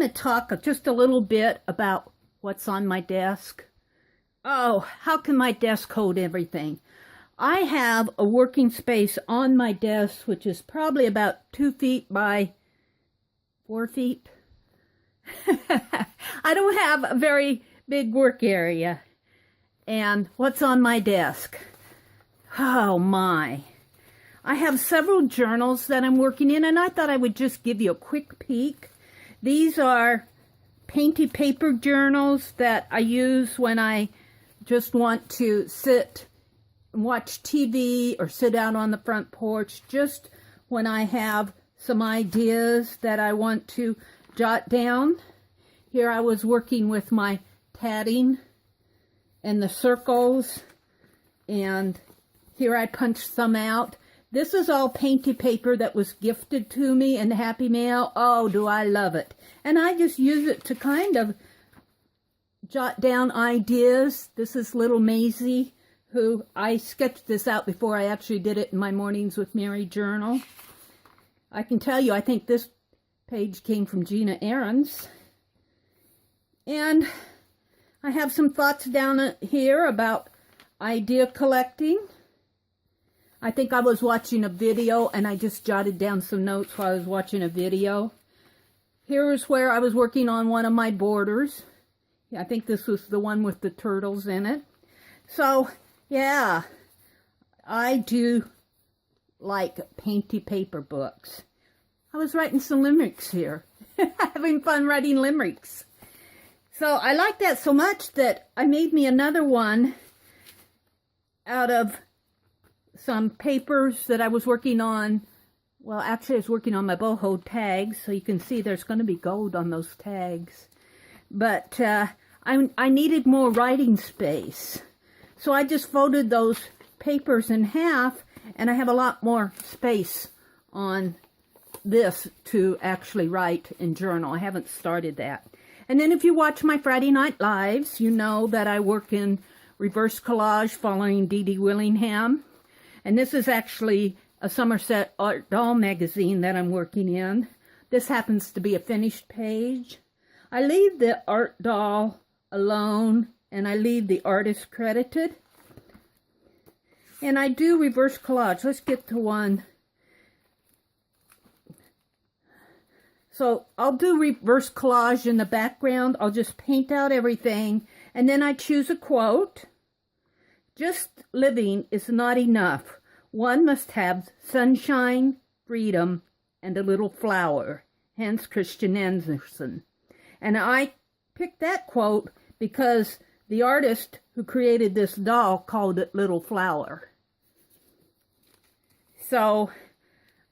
to talk just a little bit about what's on my desk. Oh, how can my desk hold everything? I have a working space on my desk, which is probably about 2 feet by 4 feet. I don't have a very big work area. And what's on my desk? Oh my. I have several journals that I'm working in, and I thought I would just give you a quick peek. These are painty paper journals that I use when I just want to sit and watch TV or sit out on the front porch, just when I have some ideas that I want to jot down. Here I was working with my tatting and the circles, and here I punched some out. This is all painty paper that was gifted to me in Happy Mail. Oh, do I love it. And I just use it to kind of jot down ideas. This is little Maisie, who I sketched this out before I actually did it in my Mornings with Meri journal. I can tell you, I think this page came from Gina Ahrens. And I have some thoughts down here about idea collecting. I think I was watching a video and I just jotted down some notes while I was watching a video. Here's where I was working on one of my borders. Yeah, I think this was the one with the turtles in it. So, yeah, I do like painty paper books. I was writing some limericks here. Having fun writing limericks. So I like that so much that I made me another one out of some papers that I was working on. Well, actually I was working on my boho tags, so you can see there's going to be gold on those tags. But I needed more writing space. So I just folded those papers in half, and I have a lot more space on this to actually write and journal. I haven't started that. And then if you watch my Friday Night Lives, you know that I work in reverse collage following Dee Dee Willingham. And this is actually a Somerset Art Doll magazine that I'm working in. This happens to be a finished page. I leave the art doll alone, and I leave the artist credited. And I do reverse collage. Let's get to one. So I'll do reverse collage in the background. I'll just paint out everything, and then I choose a quote. Just living is not enough. One must have sunshine, freedom, and a little flower. Hans Christian Andersen. And I picked that quote because the artist who created this doll called it Little Flower. So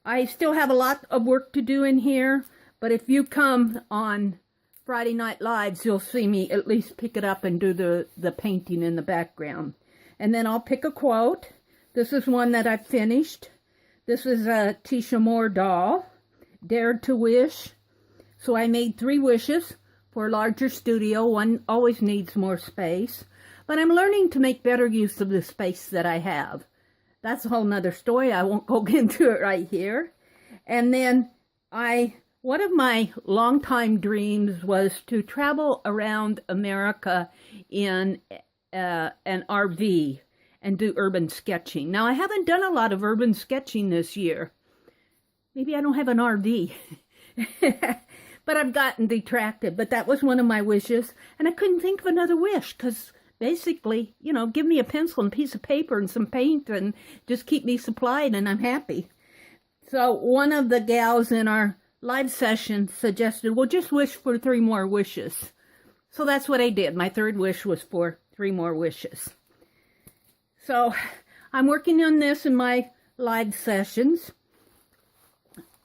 I still have a lot of work to do in here, but if you come on Friday Night Lives, you'll see me at least pick it up and do the painting in the background. And then I'll pick a quote. This is one that I've finished. This is a Tisha Moore doll, Dared to Wish. So I made 3 wishes for a larger studio. One always needs more space. But I'm learning to make better use of the space that I have. That's a whole nother story. I won't go into it right here. And then one of my longtime dreams was to travel around America in an RV and do urban sketching. Now, I haven't done a lot of urban sketching this year. Maybe I don't have an RV. But I've gotten detracted. But that was one of my wishes. And I couldn't think of another wish because basically, you know, give me a pencil and a piece of paper and some paint and just keep me supplied and I'm happy. So one of the gals in our live session suggested, well, just wish for 3 more wishes. So that's what I did. My 3rd wish was for 3 more wishes. So I'm working on this in my live sessions.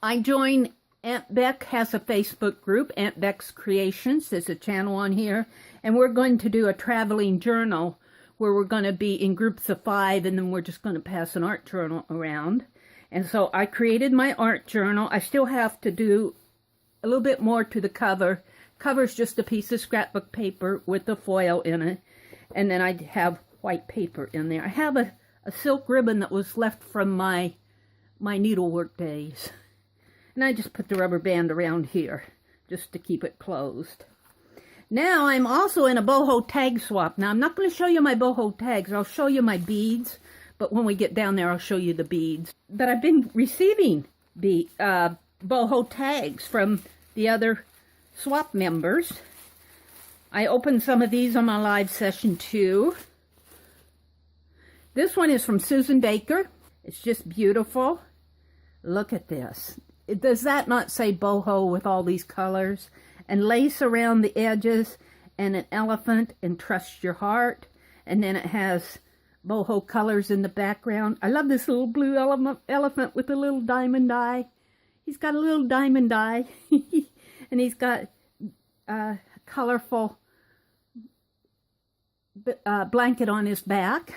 I joined Aunt Beck has a Facebook group, Aunt Beck's Creations. There's a channel on here. And we're going to do a traveling journal where we're going to be in groups of 5 and then we're just going to pass an art journal around. And so I created my art journal. I still have to do a little bit more to the cover. Cover's just a piece of scrapbook paper with the foil in it. And then I have white paper in there. I have a silk ribbon that was left from my needlework days. And I just put the rubber band around here. just to keep it closed. Now I'm also in a boho tag swap. Now I'm not going to show you my boho tags. I'll show you my beads, but when we get down there I'll show you the beads. But I've been receiving boho tags from the other swap members. I opened some of these on my live session too. This one is from Susan Baker. It's just beautiful. Look at this. Does that not say boho with all these colors? And lace around the edges, and an elephant, and trust your heart. And then it has boho colors in the background. I love this little blue elephant with a little diamond eye. He's got a little diamond eye. And he's got a colorful blanket on his back.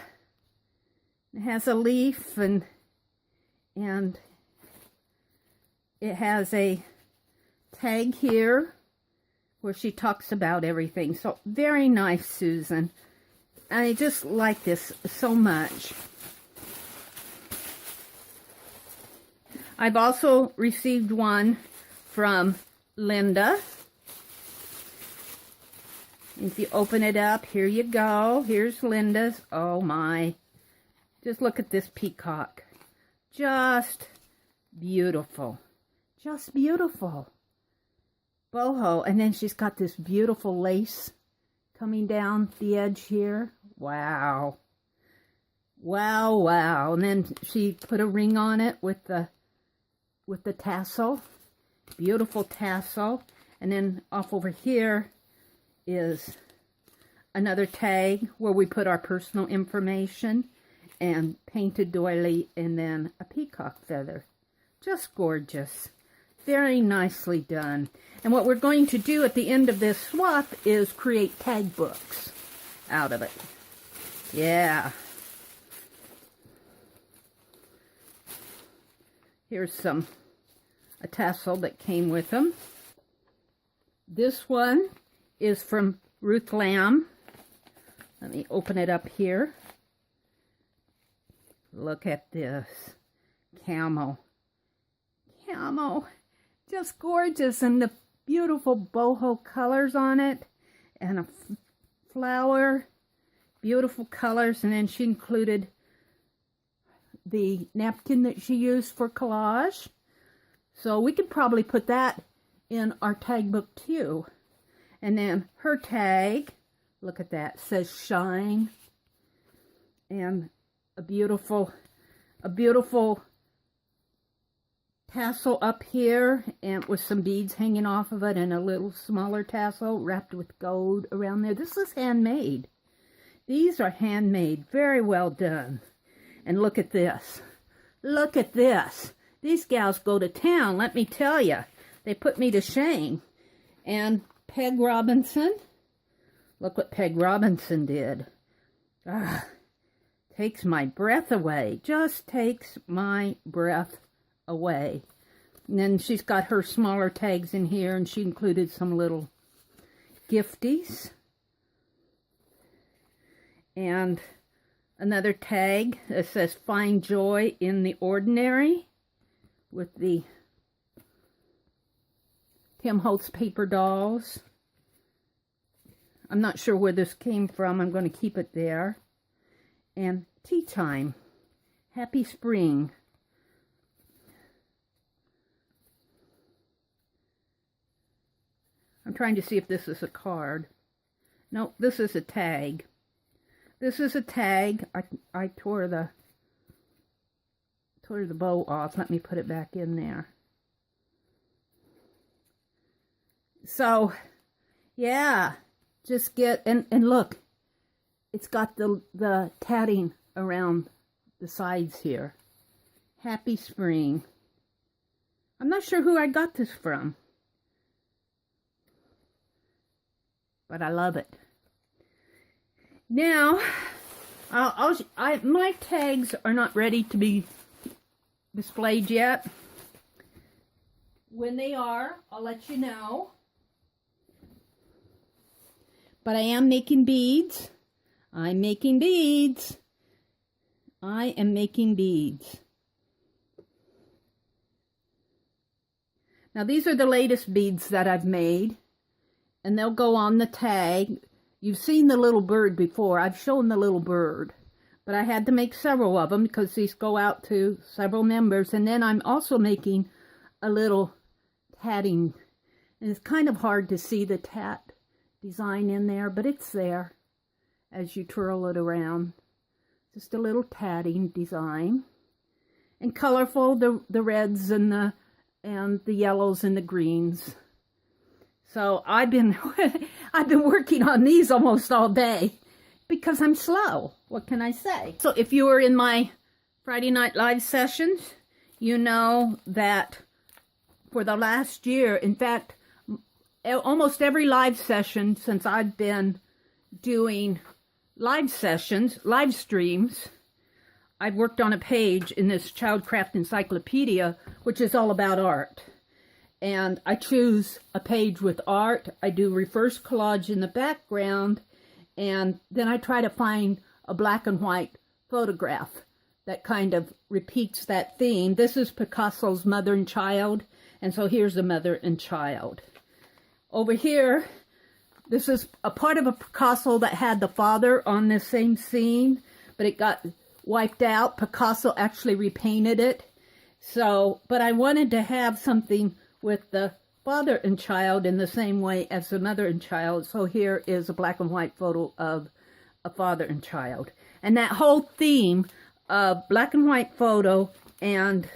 It has a leaf, and it has a tag here where she talks about everything. So very nice, Susan. I just like this so much. I've also received one from Linda. If you open it up, here you go. Here's Linda's. Oh my. Just look at this peacock. Just beautiful. Just beautiful. Boho. And then she's got this beautiful lace coming down the edge here. Wow. Wow, wow. And then she put a ring on it with the tassel. Beautiful tassel. And then off over here is another tag where we put our personal information and painted doily and then a peacock feather. Just gorgeous. Very nicely done. And what we're going to do at the end of this swap is create tag books out of it. Yeah. Here's a tassel that came with them. This one is from Ruth Lamb. Let me open it up here. Look at this. Camel. Camel. Just gorgeous. And the beautiful boho colors on it. And a flower. Beautiful colors. And then she included the napkin that she used for collage. So we could probably put that in our tag book too. And then her tag, look at that, says shine. And a beautiful tassel up here, and with some beads hanging off of it, and a little smaller tassel wrapped with gold around there. This is handmade. These are handmade, very well done. And look at this. Look at this. These gals go to town, let me tell you. They put me to shame. And Peg Robinson. Look what Peg Robinson did. Ah, takes my breath away. Just takes my breath away. And then she's got her smaller tags in here, and she included some little gifties. And another tag that says find joy in the ordinary, with the Tim Holtz paper dolls. I'm not sure where this came from. I'm going to keep it there. And tea time. Happy spring. I'm trying to see if this is a card. No, this is a tag. This is a tag. I tore the bow off. Let me put it back in there. So, yeah, just get, and look, it's got the tatting around the sides here. Happy spring. I'm not sure who I got this from, but I love it. Now, my tags are not ready to be displayed yet. When they are, I'll let you know. But I am making beads. I'm making beads. I am making beads. Now these are the latest beads that I've made, and they'll go on the tag. You've seen the little bird before. I've shown the little bird, but I had to make several of them because these go out to several members. And then I'm also making a little tatting, and it's kind of hard to see the tat design in there, but it's there as you twirl it around. Just a little tatting design, and colorful, the reds and the yellows and the greens. So I've been working on these almost all day because I'm slow. What can I say? So if you were in my Friday night live sessions, you know that for the last year, in fact, almost every live session since I've been doing live sessions, live streams, I've worked on a page in this Childcraft Encyclopedia, which is all about art. And I choose a page with art. I do reverse collage in the background, and then I try to find a black and white photograph that kind of repeats that theme. This is Picasso's Mother and Child, and so here's the mother and child. Over here, this is a part of a Picasso that had the father on this same scene, but it got wiped out. Picasso actually repainted it. So, but I wanted to have something with the father and child in the same way as the mother and child. So here is a black and white photo of a father and child. And that whole theme of black and white photo and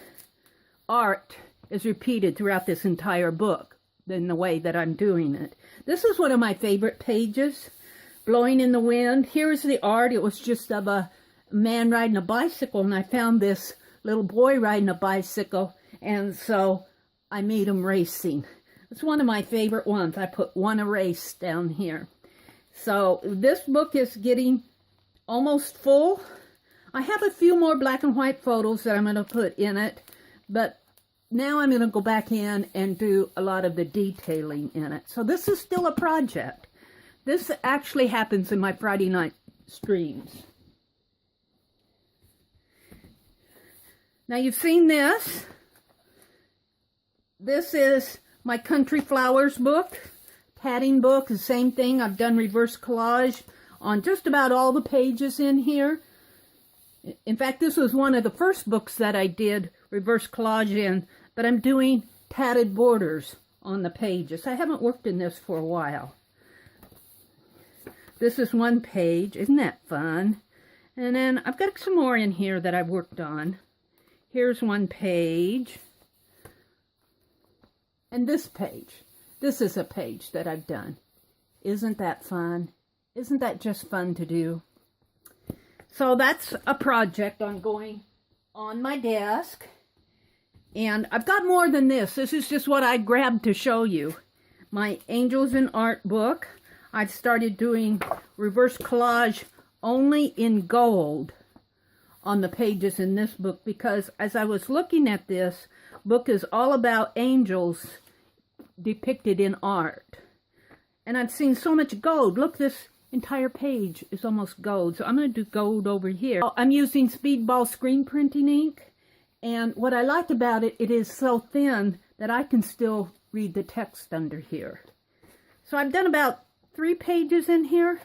art is repeated throughout this entire book in the way that I'm doing it. This is one of my favorite pages, Blowing in the Wind. Here's the art. It was just of a man riding a bicycle, and I found this little boy riding a bicycle, and so I made him racing. It's one of my favorite ones. I put "One a Race" down here. So this book is getting almost full. I have a few more black and white photos that I'm going to put in it, but now I'm going to go back in and do a lot of the detailing in it. So this is still a project. This actually happens in my Friday night streams. Now you've seen this. This is my Country Flowers book, tatting book, the same thing. I've done reverse collage on just about all the pages in here. In fact, this was one of the first books that I did reverse collage in, but I'm doing tatted borders on the pages. I haven't worked in this for a while. This is one page. Isn't that fun? And then I've got some more in here that I've worked on. Here's one page. And this page. This is a page that I've done. Isn't that fun? Isn't that just fun to do? So that's a project ongoing on my desk. And I've got more than this. This is just what I grabbed to show you. My Angels in Art book. I've started doing reverse collage only in gold on the pages in this book, because as I was looking at this book is all about angels depicted in art. And I've seen so much gold. Look, this entire page is almost gold. So I'm going to do gold over here. I'm using Speedball screen printing ink. And what I like about it, it is so thin that I can still read the text under here. So I've done about 3 pages in here.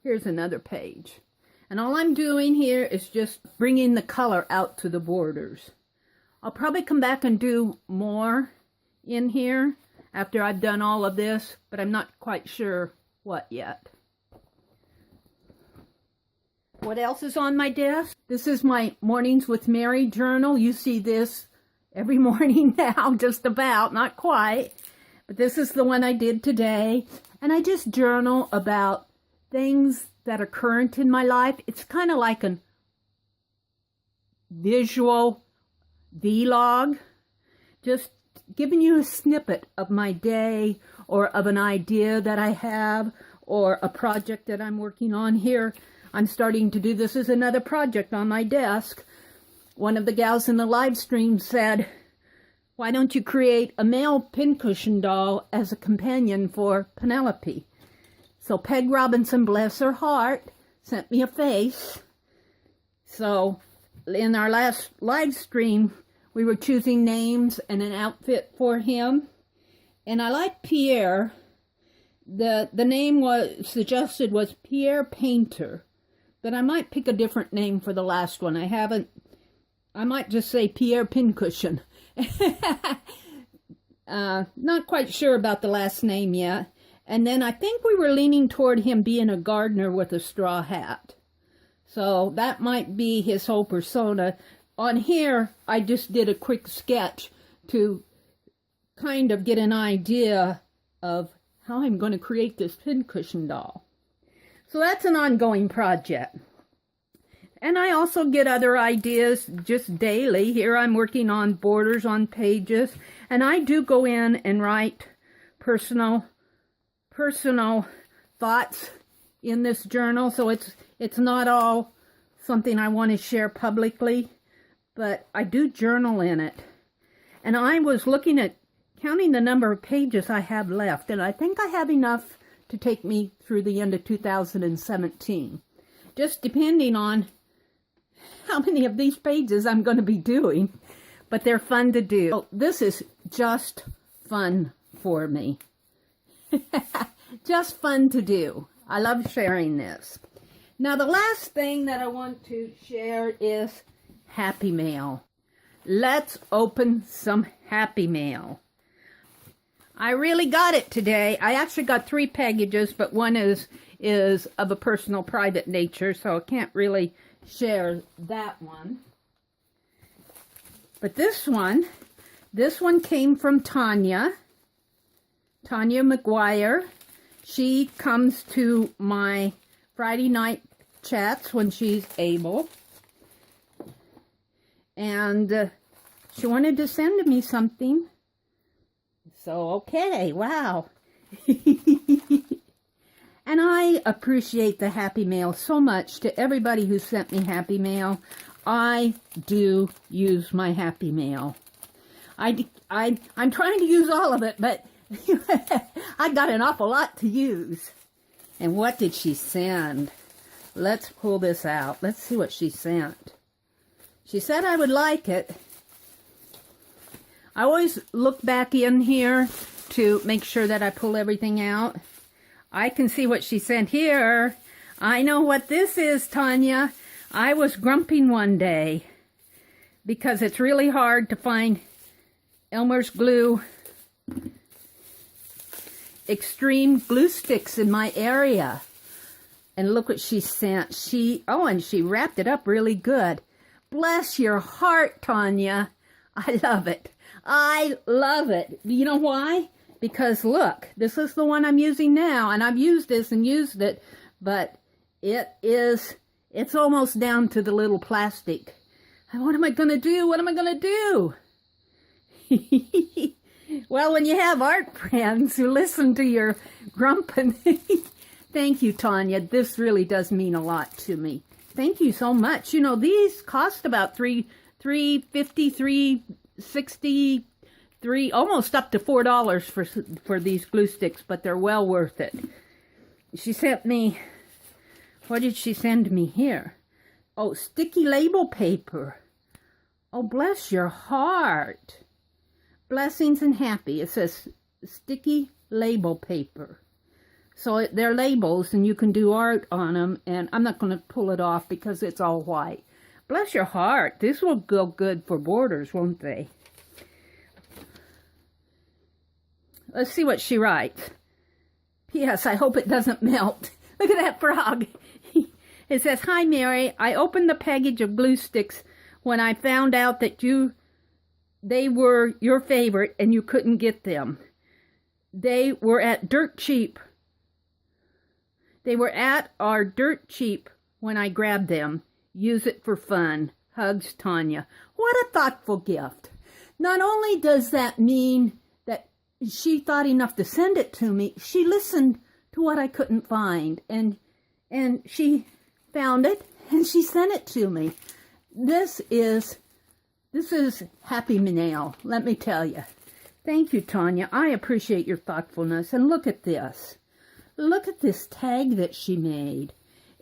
Here's another page. And all I'm doing here is just bringing the color out to the borders. I'll probably come back and do more in here after I've done all of this, but I'm not quite sure what yet. What else is on my desk? This is my Mornings with Meri journal. You see this every morning now, just about, not quite. But this is the one I did today. And I just journal about things that are current in my life. It's kind of like a visual vlog, just giving you a snippet of my day or of an idea that I have or a project that I'm working on here. I'm starting to do, this is another project on my desk. One of the gals in the live stream said, why don't you create a male pincushion doll as a companion for Penelope? So Peg Robinson, bless her heart, sent me a face. So in our last live stream, we were choosing names and an outfit for him. And I like Pierre. The name was suggested was Pierre Painter. But I might pick a different name for the last one. I might just say Pierre Pincushion. Not quite sure about the last name yet. And then I think we were leaning toward him being a gardener with a straw hat. So that might be his whole persona. On here, I just did a quick sketch to kind of get an idea of how I'm going to create this pincushion doll. So that's an ongoing project. And I also get other ideas just daily. Here I'm working on borders on pages. And I do go in and write personal thoughts in this journal. So it's not all something I want to share publicly. But I do journal in it. And I was looking at counting the number of pages I have left. And I think I have enough to take me through the end of 2017. Just depending on how many of these pages I'm going to be doing. But they're fun to do. So this is just fun for me. Just fun to do. I love sharing this. Now the last thing that I want to share is Happy Mail. Let's open some Happy Mail. I really got it today. I actually got 3 packages, but one is of a personal, private nature, so I can't really share that one. But this one came from Tanya McGuire. She comes to my Friday night chats when she's able. And she wanted to send me something. So, okay, wow. And I appreciate the Happy Mail so much. To everybody who sent me Happy Mail, I do use my Happy Mail. I'm trying to use all of it, but I got an awful lot to use. And what did she send? Let's pull this out. Let's see what she sent. She said I would like it. I always look back in here to make sure that I pull everything out. I can see what she sent here. I know what this is, Tanya. I was grumping one day because it's really hard to find Elmer's Glue Extreme glue sticks in my area. And look what she sent. And she wrapped it up really good. Bless your heart, Tanya. I love it. I love it. You know why? Because look, this is the one I'm using now, and I've used this and used it, but it's almost down to the little plastic. What am I going to do? What am I going to do? Well, when you have art friends who listen to your grumping, thank you, Tanya. This really does mean a lot to me. Thank you so much. You know, these cost about $3.50, $3.60, almost up to $4 for these glue sticks, but they're well worth it. She sent me, what did she send me here? Oh, sticky label paper. Oh, bless your heart. Blessings and happy. It says sticky label paper. So they're labels, and you can do art on them, and I'm not going to pull it off because it's all white. Bless your heart. This will go good for borders, won't they? Let's see what she writes. P.S. I hope it doesn't melt. Look at that frog. It says, "Hi, Mary. I opened the package of glue sticks when I found out that they were your favorite and you couldn't get them. They were at dirt cheap. They were at our dirt cheap when I grabbed them. Use it for fun. Hugs, Tanya." What a thoughtful gift. Not only does that mean that she thought enough to send it to me, she listened to what I couldn't find, and she found it, and she sent it to me. This is Happy Mail, let me tell you. Thank you, Tanya. I appreciate your thoughtfulness. And look at this. Look at this tag that she made.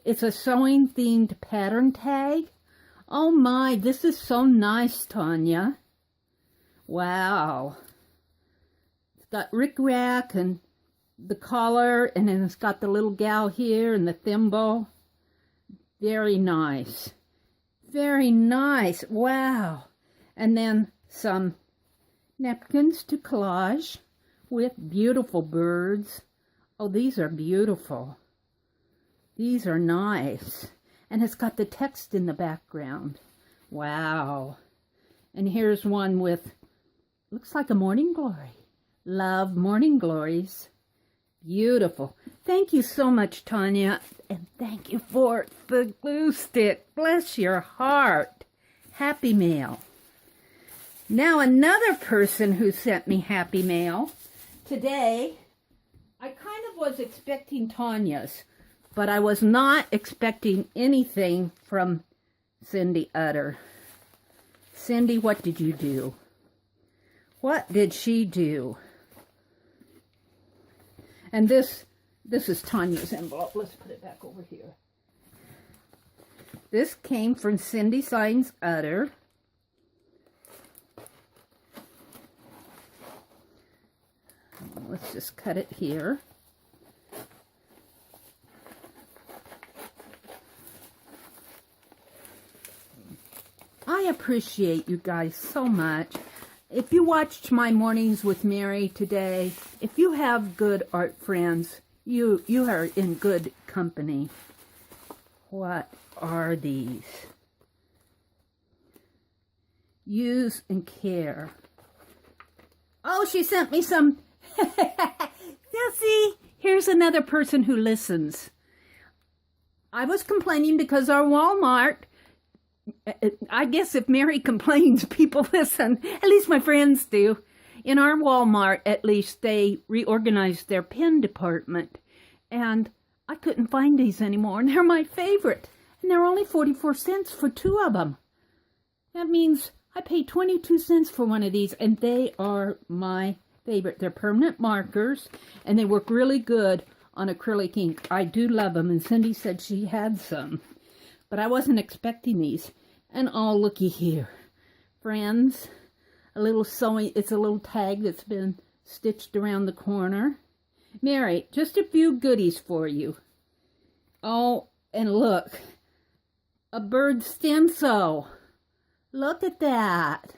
It's a sewing-themed pattern tag. Oh my, this is so nice, Tanya. Wow. It's got rickrack and the collar, and then it's got the little gal here and the thimble. Very nice. Very nice. Wow. And then some napkins to collage with beautiful birds. Oh, these are beautiful. These are nice. And it's got the text in the background. Wow. And here's one with, looks like a morning glory. Love morning glories. Beautiful. Thank you so much, Tanya. And thank you for the glue stick. Bless your heart. Happy mail. Now another person who sent me happy mail. Today, I kind of was expecting Tanya's, but I was not expecting anything from Cindy Utter. Cindy, what did you do? What did she do? And this is Tanya's envelope. Let's put it back over here. This came from Cindy Signs Utter. Let's just cut it here. I appreciate you guys so much. If you watched my Mornings with Meri today, if you have good art friends, you are in good company. What are these? Use and care. Oh, she sent me some. Now see, here's another person who listens. I was complaining because our Walmart, I guess if Meri complains, people listen. At least my friends do. In our Walmart, at least, they reorganized their pen department. And I couldn't find these anymore. And they're my favorite. And they're only 44 cents for 2 of them. That means I paid 22 cents for one of these. And they are my favorite. They're permanent markers. And they work really good on acrylic ink. I do love them. And Cindy said she had some. But I wasn't expecting these. And oh, looky here. Friends, a little sewing, it's a little tag that's been stitched around the corner. Meri, just a few goodies for you. Oh, and look. A bird stencil. Look at that.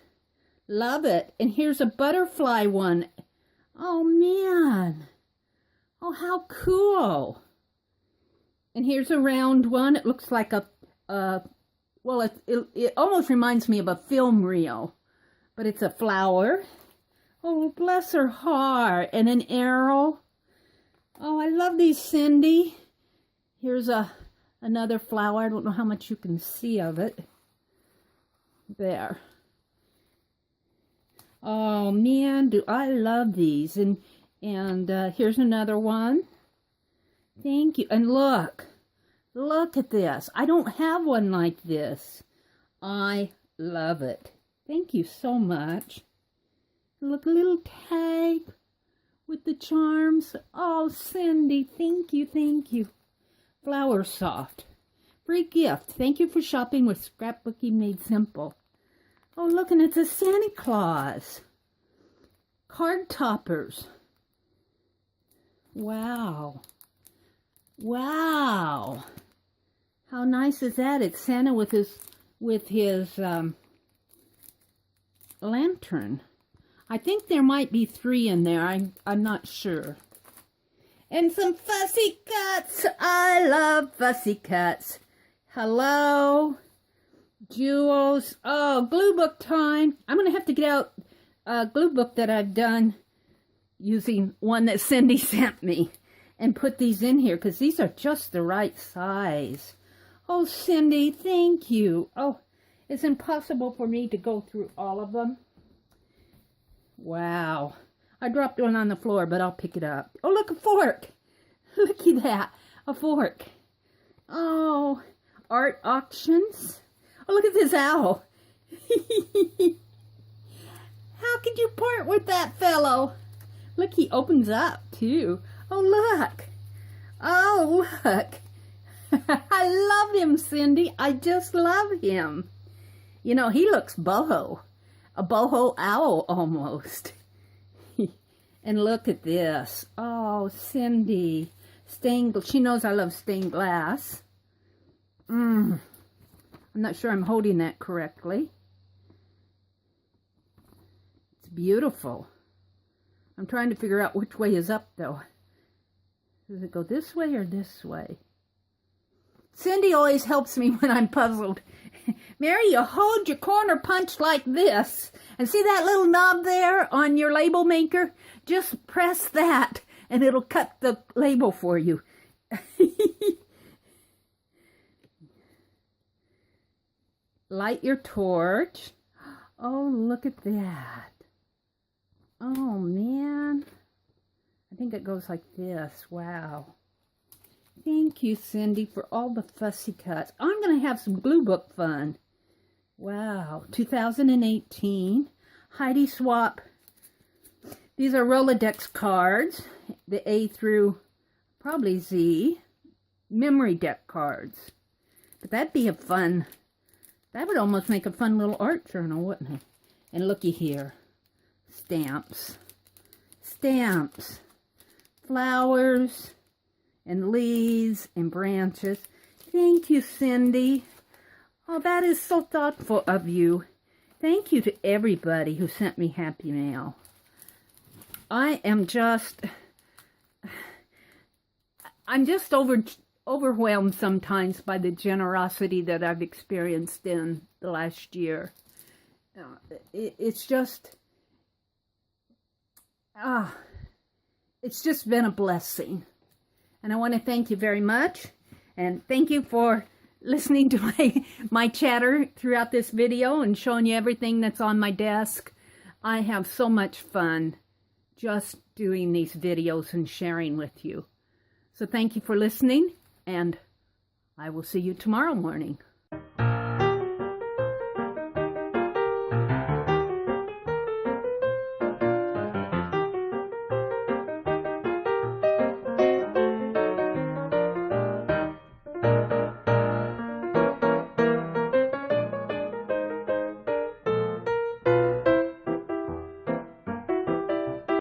Love it. And here's a butterfly one. Oh, man. Oh, how cool. And here's a round one. It looks like a well, it almost reminds me of a film reel, but it's a flower. Oh, bless her heart. And an arrow. Oh, I love these, Cindy. Here's another flower. I don't know how much you can see of it. There. Oh, man, do I love these. And here's another one. Thank you. And look. Look at this. I don't have one like this. I love it. Thank you so much. Look, a little tag with the charms. Oh, Cindy, thank you, thank you. Flower Soft. Free gift. Thank you for shopping with Scrapbooking Made Simple. Oh, look, and it's a Santa Claus. Card toppers. Wow. Wow. How nice is that? It's Santa with his lantern. I think there might be 3 in there. I'm not sure. And some fussy cuts. I love fussy cuts. Hello. Jewels. Oh, glue book time. I'm going to have to get out a glue book that I've done using one that Cindy sent me and put these in here because these are just the right size. Oh, Cindy, thank you. Oh, it's impossible for me to go through all of them. Wow. I dropped one on the floor, but I'll pick it up. Oh, look, a fork. Look at that. A fork. Oh, art auctions. Oh, look at this owl. How could you part with that fellow? Look, he opens up, too. Oh, look. Oh, look. I love him, Cindy. I just love him. You know, he looks boho. a boho owl almost. And look at this. Oh, Cindy. She knows I love stained glass. I'm not sure I'm holding that correctly. It's beautiful. I'm trying to figure out which way is up, though. Does it go this way or this way? Cindy always helps me when I'm puzzled. Mary, you hold your corner punch like this. And see that little knob there on your label maker? Just press that and it'll cut the label for you. Light your torch. Oh, look at that. Oh, man. I think it goes like this. Wow. Thank you, Cindy, for all the fussy cuts. I'm going to have some glue book fun. Wow. 2018. Heidi Swap. These are Rolodex cards. The A through probably Z. Memory deck cards. But that'd be a fun... That would almost make a fun little art journal, wouldn't it? And looky here. Stamps. Stamps. Flowers. And leaves and branches. Thank you, Cindy. Oh, that is so thoughtful of you. Thank you to everybody who sent me happy mail. I'm just overwhelmed sometimes by the generosity that I've experienced in the last year. It's just been a blessing. And I want to thank you very much. And thank you for listening to my chatter throughout this video and showing you everything that's on my desk. I have so much fun just doing these videos and sharing with you. So thank you for listening, and I will see you tomorrow morning.